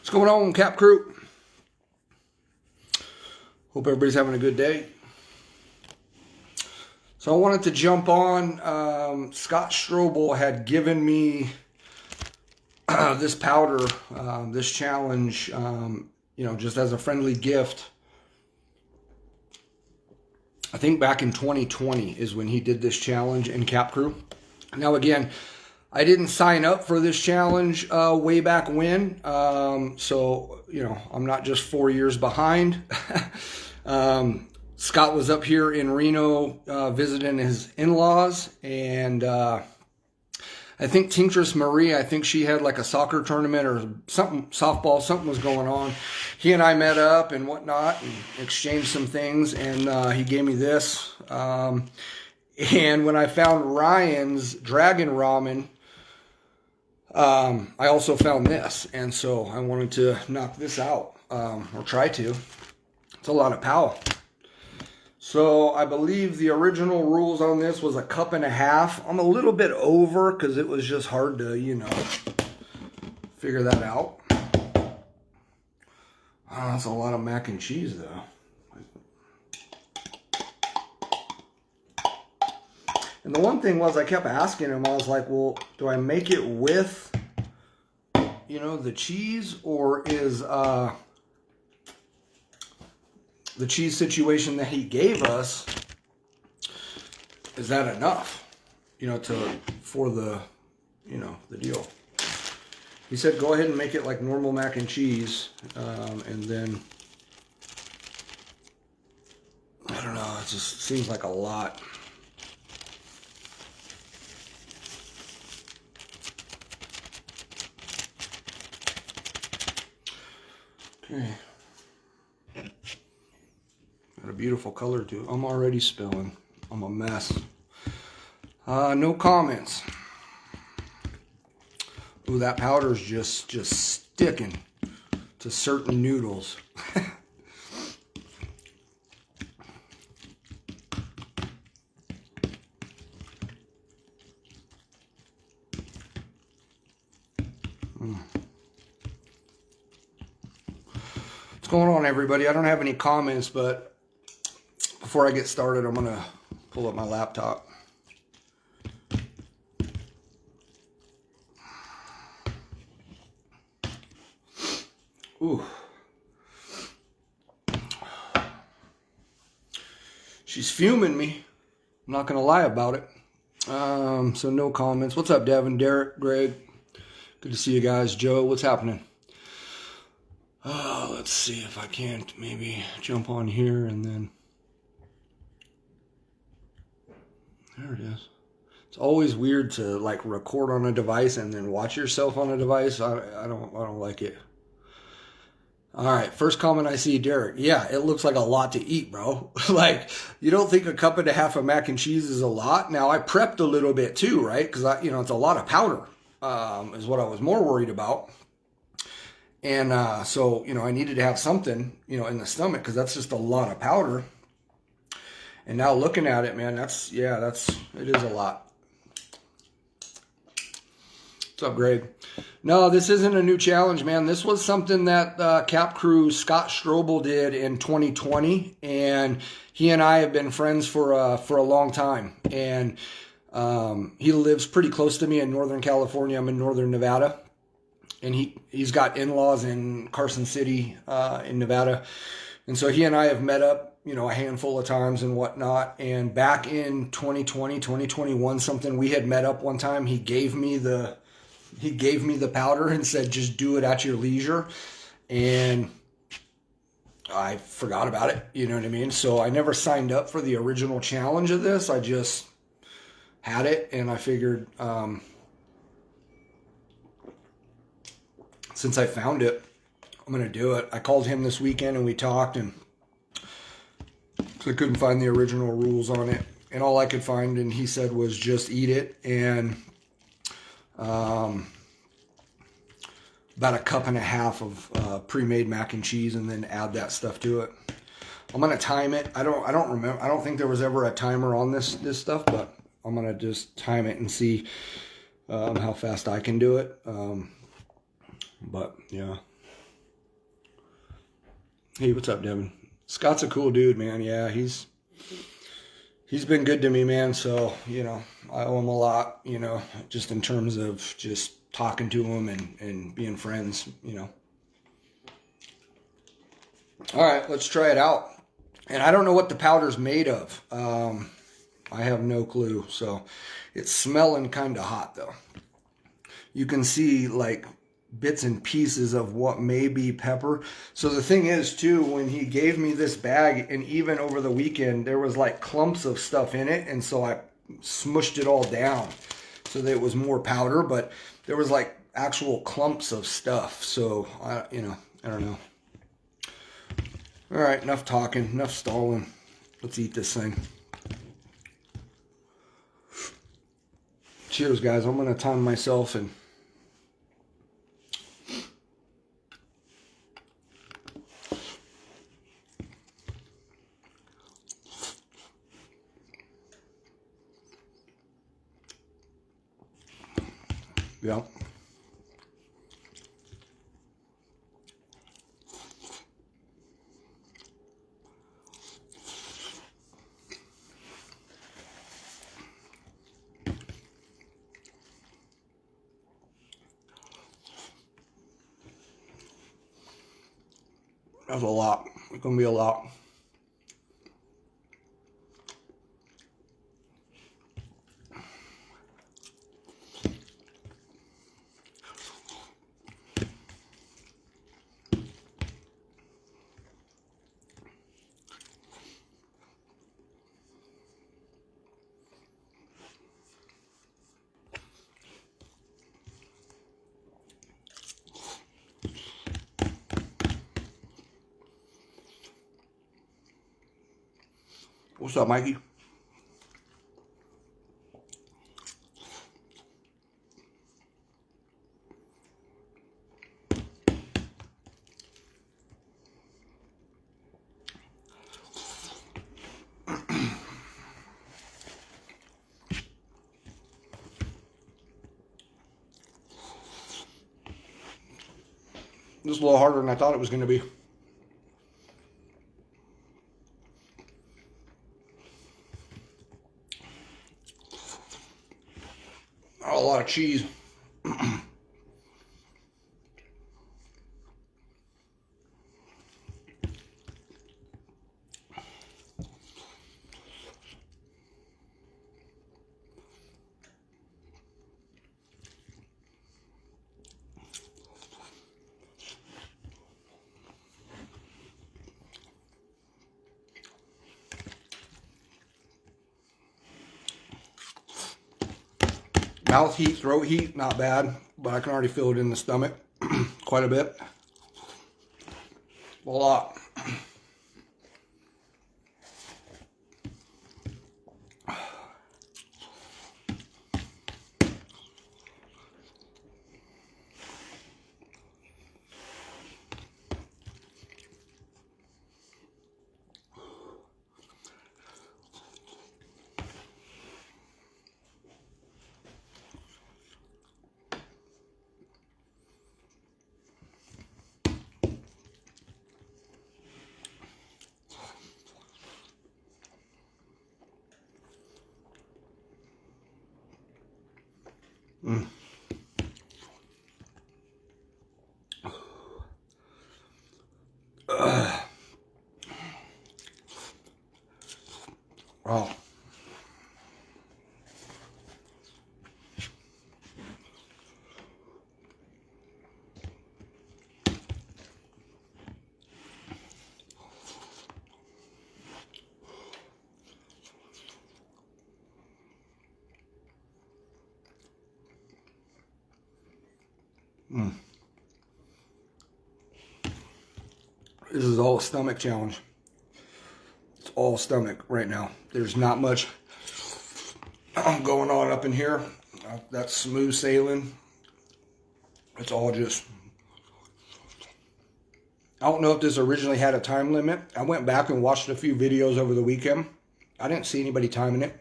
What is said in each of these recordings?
What's going on, Cap Crew? Hope everybody's having a good day. So I wanted to jump on. Scott Strobel had given me this powder, this challenge, just as a friendly gift. I think back in 2020 is when he did this challenge in Cap Crew. Now, again, I didn't sign up for this challenge way back when. So, I'm not just 4 years behind. Scott was up here in Reno visiting his in-laws, and I think Tinctress Marie, I think she had like a soccer tournament or something, softball, something was going on. He and I met up and whatnot and exchanged some things, and he gave me this. And when I found Ryan's Dragon Ramen, I also found this, and so I wanted to knock this out, or try to. It's a lot of power. So I believe the original rules on this was 1.5 cups. I'm a little bit over because it was just hard to, figure that out. Oh, that's a lot of mac and cheese, though. And the one thing was, I kept asking him, I was like, well, do I make it with, the cheese, or is the cheese situation that he gave us, is that enough, for the, the deal? He said, go ahead and make it like normal mac and cheese, and then, I don't know, it just seems like a lot. Okay. Got a beautiful color too. I'm already spilling. I'm a mess. No comments. Ooh, that powder's just sticking to certain noodles. What's going on, everybody? I don't have any comments, but before I get started, I'm going to pull up my laptop. Ooh. She's fuming me. I'm not going to lie about it. So no comments. What's up, Devin, Derek, Greg? Good to see you guys. Joe, what's happening? Let's see if I can't maybe jump on here and then... There it is. It's always weird to like record on a device and then watch yourself on a device. I don't like it. All right, first comment I see, Derek. Yeah, it looks like a lot to eat, bro. Like, you don't think 1.5 cups of mac and cheese is a lot? Now, I prepped a little bit too, right? Because it's a lot of powder, is what I was more worried about. And so, I needed to have something, in the stomach, because that's just a lot of powder. And now looking at it, man, it is a lot. What's up, Greg? No, this isn't a new challenge, man. This was something that Cap Crew Scott Strobel did in 2020, and he and I have been friends for a long time. And he lives pretty close to me in Northern California. I'm in Northern Nevada, and he's got in-laws in Carson City in Nevada, and so he and I have met up, a handful of times and whatnot. And back in 2020, 2021, something, we had met up one time. He gave me the powder and said, just do it at your leisure. And I forgot about it. You know what I mean? So I never signed up for the original challenge of this. I just had it, and I figured, since I found it, I'm going to do it. I called him this weekend and we talked, and I couldn't find the original rules on it, and all I could find, and he said, was just eat it, and about 1.5 cups of pre-made mac and cheese, and then add that stuff to it. I'm gonna time it. I don't remember. I don't think there was ever a timer on this stuff, but I'm gonna just time it and see how fast I can do it. But yeah. Hey, what's up, Devin? Scott's a cool dude, man. Yeah, he's been good to me, man. So, you know, I owe him a lot, you know, just in terms of just talking to him and being friends, you know. All right, let's try it out. And I don't know what the powder's made of. I have no clue. So it's smelling kind of hot, though. You can see like bits and pieces of what may be pepper. So the thing is, too, when he gave me this bag, and even over the weekend, there was like clumps of stuff in it. And so I smushed it all down so that it was more powder. But there was like actual clumps of stuff. So, I don't know. All right, enough talking, enough stalling. Let's eat this thing. Cheers, guys. I'm going to time myself and... Yeah. That's a lot. It's going to be a lot. What's up, Mikey? This is a little harder than I thought it was going to be. A lot of cheese. Mouth heat, throat heat, not bad, but I can already feel it in the stomach quite a bit. A lot. Mm. Wow. Mm. This is all a stomach challenge. It's all stomach right now. There's not much going on up in here. That's smooth sailing. It's all just... I don't know if this originally had a time limit. I went back and watched a few videos over the weekend. I didn't see anybody timing it.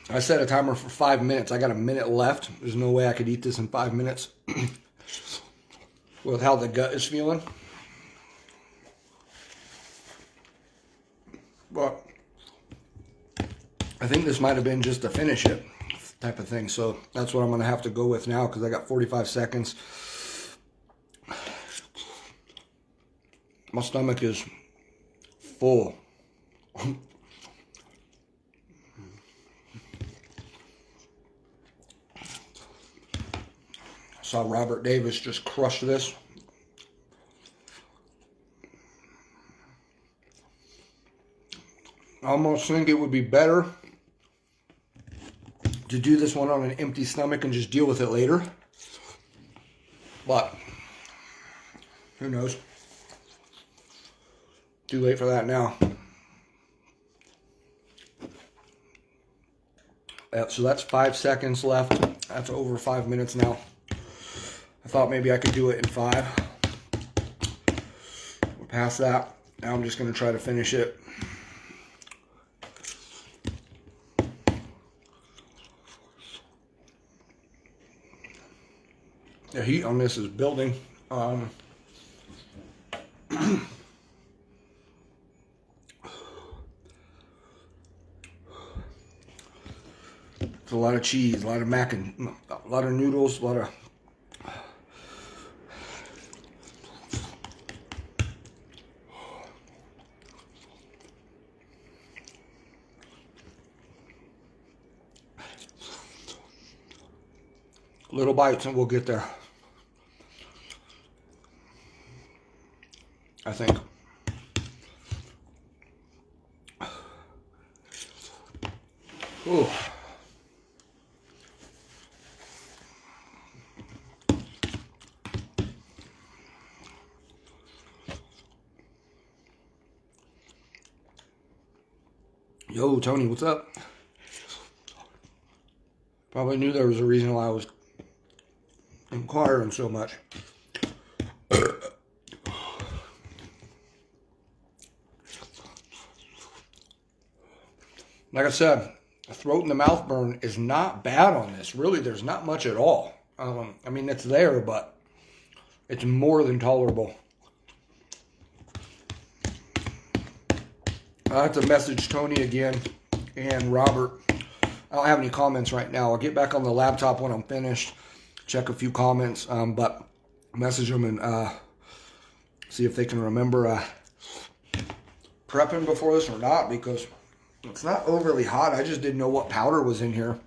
I set a timer for 5 minutes. I got a minute left. There's no way I could eat this in 5 minutes. with how the gut is feeling. But I think this might have been just to finish it type of thing. So that's what I'm going to have to go with now because I got 45 seconds. My stomach is full. I saw Robert Davis just crush this. I almost think it would be better to do this one on an empty stomach and just deal with it later. But who knows? Too late for that now. So that's 5 seconds left. That's over 5 minutes now. I thought maybe I could do it in 5. We're past that. Now I'm just going to try to finish it. The heat on this is building. It's a lot of cheese, a lot of mac and a lot of noodles, a lot of little bites and we'll get there. I think. Ooh. Yo, Tony, what's up? Probably knew there was a reason why I was inquiring so much. Like I said, the throat and the mouth burn is not bad on this. Really, there's not much at all. I mean, it's there, but it's more than tolerable. I have to message Tony again and Robert. I don't have any comments right now. I'll get back on the laptop when I'm finished, check a few comments, but message them and see if they can remember prepping before this or not, because it's not overly hot. I just didn't know what powder was in here.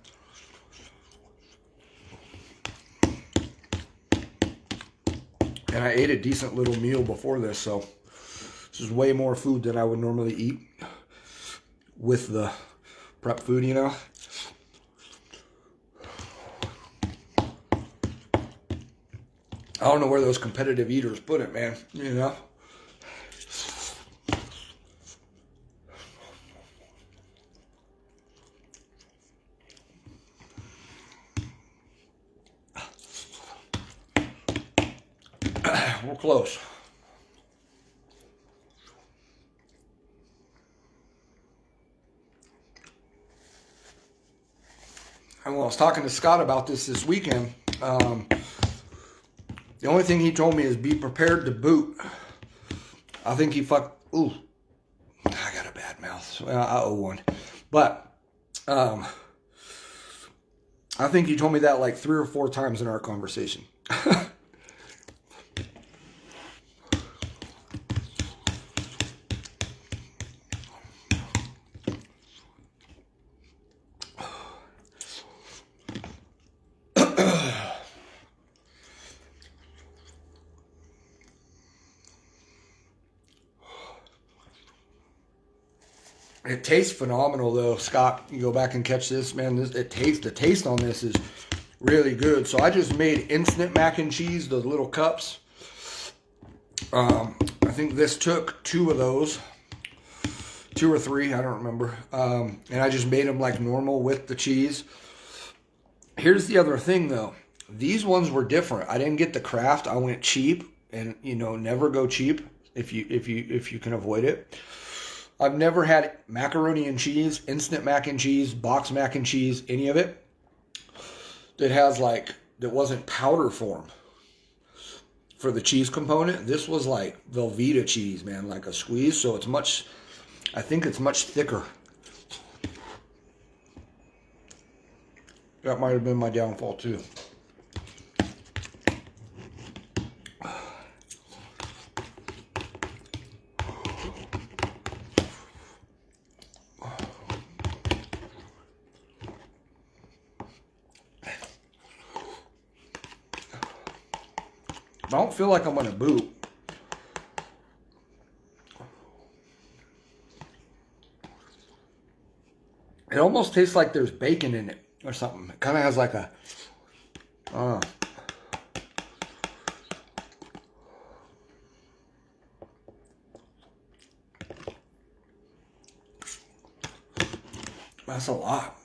And I ate a decent little meal before this, so this is way more food than I would normally eat with the prep food, you know. I don't know where those competitive eaters put it, man, you know. We're close. And when I was talking to Scott about this weekend, the only thing he told me is be prepared to boot. I think he ooh, I got a bad mouth, so I owe one. But I think he told me that like 3 or 4 times in our conversation. It tastes phenomenal though, Scott. You go back and catch this, man. The taste on this is really good. So I just made instant mac and cheese, those little cups. I think this took 2 of those, 2 or 3, I don't remember. And I just made them like normal with the cheese. Here's the other thing though. These ones were different. I didn't get the Kraft. I went cheap, and you know, never go cheap if you can avoid it. I've never had macaroni and cheese, instant mac and cheese, box mac and cheese, any of it that wasn't powder form. for the cheese component. This was like Velveeta cheese, man, like a squeeze. So it's much, I think it's much thicker. That might have been my downfall too. I don't feel like I'm gonna boot. It almost tastes like there's bacon in it or something. It kind of has like a, that's a lot.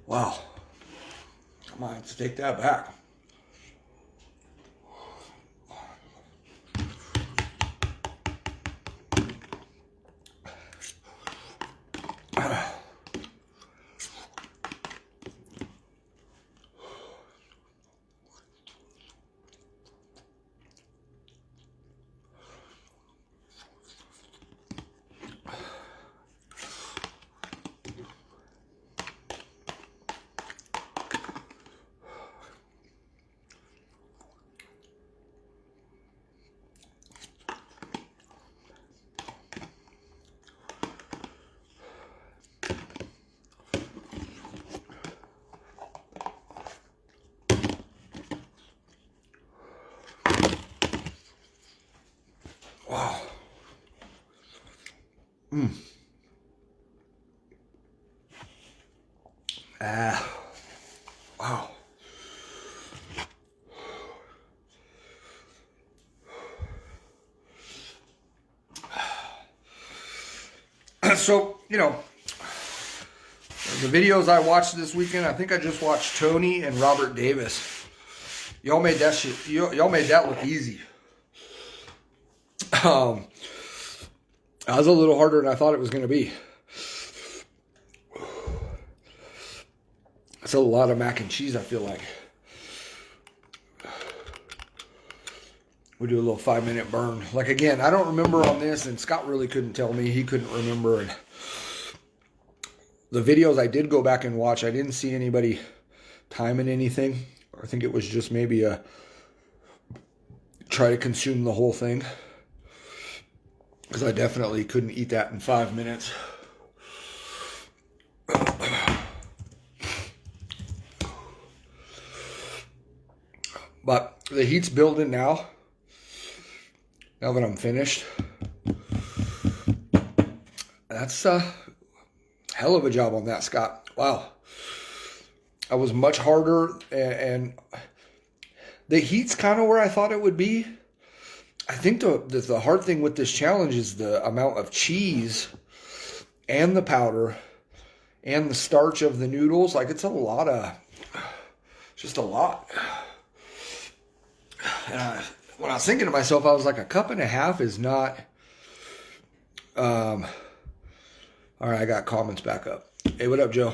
Wow. I might have to take that back. Wow. Wow. So, you know, the videos I watched this weekend, I think I just watched Tony and Robert Davis. Y'all made that shit, y'all made that look easy. That was a little harder than I thought it was going to be. It's a lot of mac and cheese, I feel like. We do a little 5-minute burn. Like, again, I don't remember on this, and Scott really couldn't tell me. He couldn't remember. And the videos I did go back and watch, I didn't see anybody timing anything. I think it was just maybe a try to consume the whole thing. Because I definitely couldn't eat that in 5 minutes. But the heat's building now. Now that I'm finished. That's a hell of a job on that, Scott. Wow. I was much harder, and the heat's kind of where I thought it would be. I think the hard thing with this challenge is the amount of cheese and the powder and the starch of the noodles. Like, it's just a lot. And when I was thinking to myself, I was like, 1.5 cups is not, all right, I got comments back up. Hey, what up, Joe?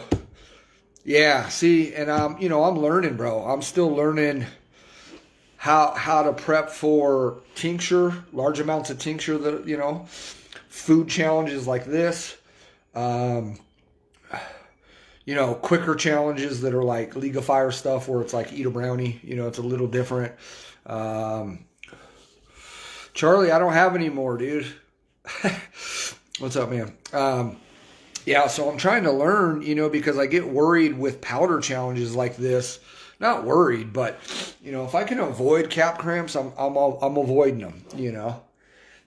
Yeah, see, and I'm learning, bro. I'm still learning how to prep for tincture, large amounts of tincture, that, food challenges like this. Quicker challenges that are like League of Fire stuff where it's like eat a brownie, it's a little different. Charlie, I don't have any more, dude. What's up, man? Yeah, so I'm trying to learn, because I get worried with powder challenges like this. Not worried, but, if I can avoid cap cramps, I'm avoiding them,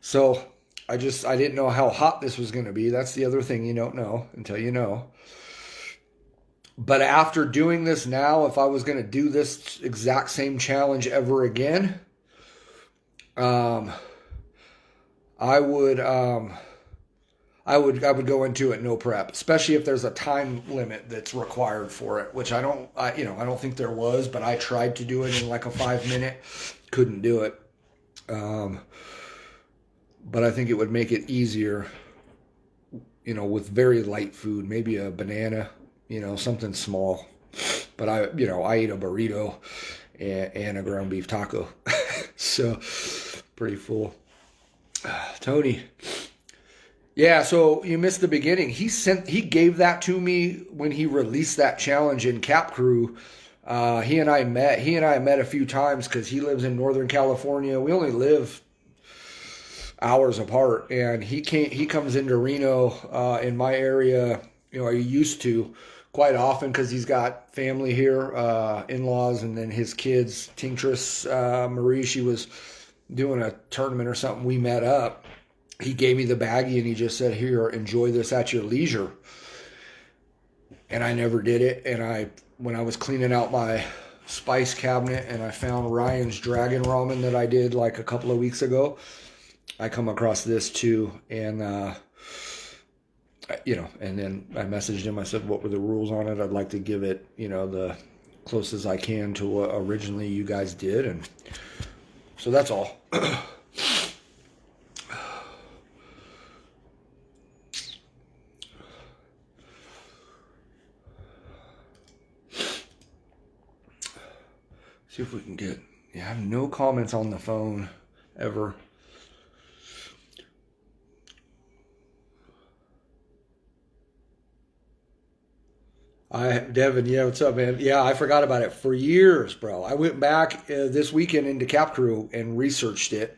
So I didn't know how hot this was going to be. That's the other thing you don't know until you know. But after doing this now, if I was going to do this exact same challenge ever again, Um, I would I would go into it no prep, especially if there's a time limit that's required for it, which I don't think there was, but I tried to do it in like a 5 minute, couldn't do it. But I think it would make it easier, with very light food, maybe a banana, something small. But I ate a burrito and a ground beef taco, so pretty full. Tony. Yeah, so you missed the beginning. He gave that to me when he released that challenge in Cap Crew. He and I met a few times because he lives in Northern California. We only live hours apart, and he comes into Reno in my area. He used to quite often because he's got family here, in-laws, and then his kids. Tinctress Marie, she was doing a tournament or something. We met up. He gave me the baggie and he just said, "Here, enjoy this at your leisure." And I never did it. And when I was cleaning out my spice cabinet and I found Ryan's Dragon Ramen that I did like a couple of weeks ago, I come across this too. And, and then I messaged him. I said, "What were the rules on it? I'd like to give it, the closest I can to what originally you guys did." And so that's all. See if we can get... Yeah, I have no comments on the phone ever. Devin, yeah, what's up, man? Yeah, I forgot about it for years, bro. I went back this weekend into Cap Crew and researched it,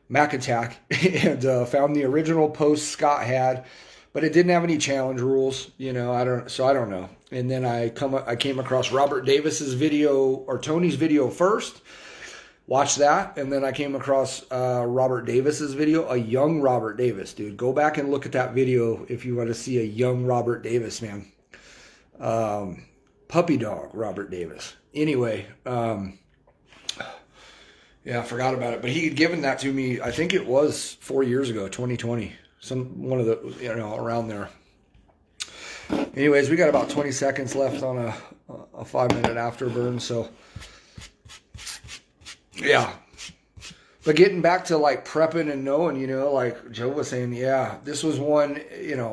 Mac Attack, and found the original post Scott had, but it didn't have any challenge rules, I don't know. And then I came across Robert Davis's video, or Tony's video first, watched that, and then I came across Robert Davis's video, a young Robert Davis, dude. Go back and look at that video if you want to see a young Robert Davis, man. Puppy dog Robert Davis. Anyway, yeah, I forgot about it, but he had given that to me, I think it was 4 years ago, 2020, one of the, around there. Anyways, we got about 20 seconds left on a 5-minute afterburn, so yeah. But getting back to like prepping and knowing, like Joe was saying, yeah, this was one,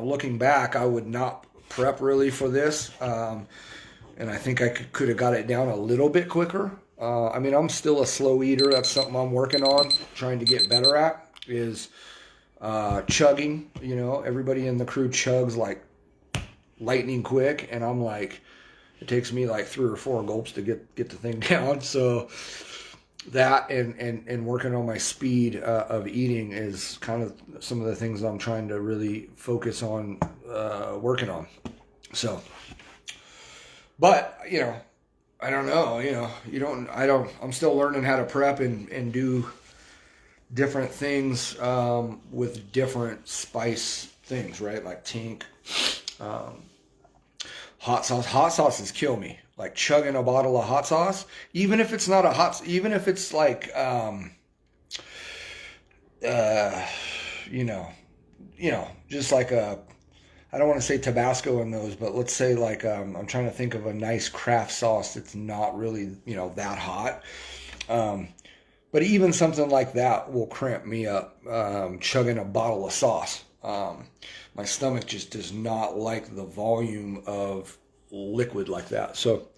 looking back, I would not prep really for this. And I think I could have got it down a little bit quicker. I'm still a slow eater. That's something I'm working on, trying to get better at, is chugging. Everybody in the crew chugs like lightning quick, and I'm like, it takes me like 3 or 4 gulps to get the thing down. So that and working on my speed of eating is kind of some of the things I'm trying to really focus on working on. So, but I don't know, I'm still learning how to prep and do different things with different spice things, right? Like Tink, hot sauces kill me. Like chugging a bottle of hot sauce, even if it's not even if it's like, just like I don't want to say Tabasco in those, but let's say like, I'm trying to think of a nice craft sauce that's not really, that hot. But even something like that will cramp me up, chugging a bottle of sauce. My stomach just does not like the volume of liquid like that. So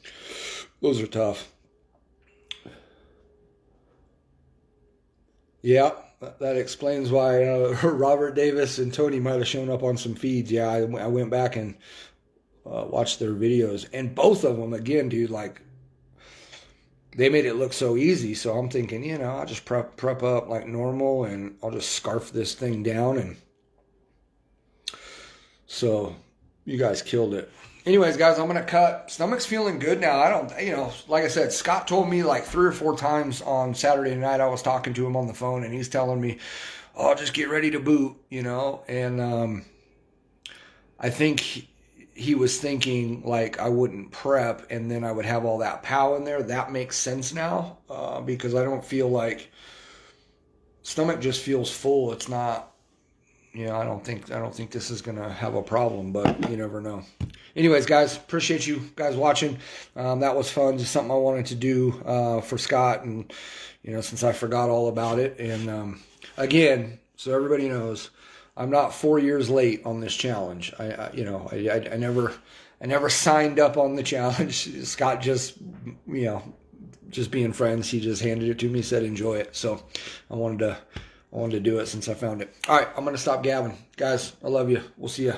those are tough. Yeah, that explains why Robert Davis and Tony might have shown up on some feeds. Yeah, I went back and watched their videos, and both of them, again, dude, like, they made it look so easy. So I'm thinking, I'll just prep up like normal, and I'll just scarf this thing down. And so you guys killed it. Anyways, guys, I'm going to cut. Stomach's feeling good now. I don't, like I said, Scott told me like 3 or 4 times on Saturday night. I was talking to him on the phone, and he's telling me, "Oh, just get ready to boot," and I think he was thinking like I wouldn't prep and then I would have all that POW in there. That makes sense now, because I don't feel like stomach just feels full. It's not, I don't think this is gonna have a problem, but you never know. Anyways, guys, appreciate you guys watching. That was fun. Just something I wanted to do for Scott, and since I forgot all about it. And again, so everybody knows, I'm not 4 years late on this challenge. I never signed up on the challenge. Scott just, just being friends, he just handed it to me, said enjoy it. So I wanted to do it since I found it. All right, I'm gonna stop gabbing, guys. I love you. We'll see you.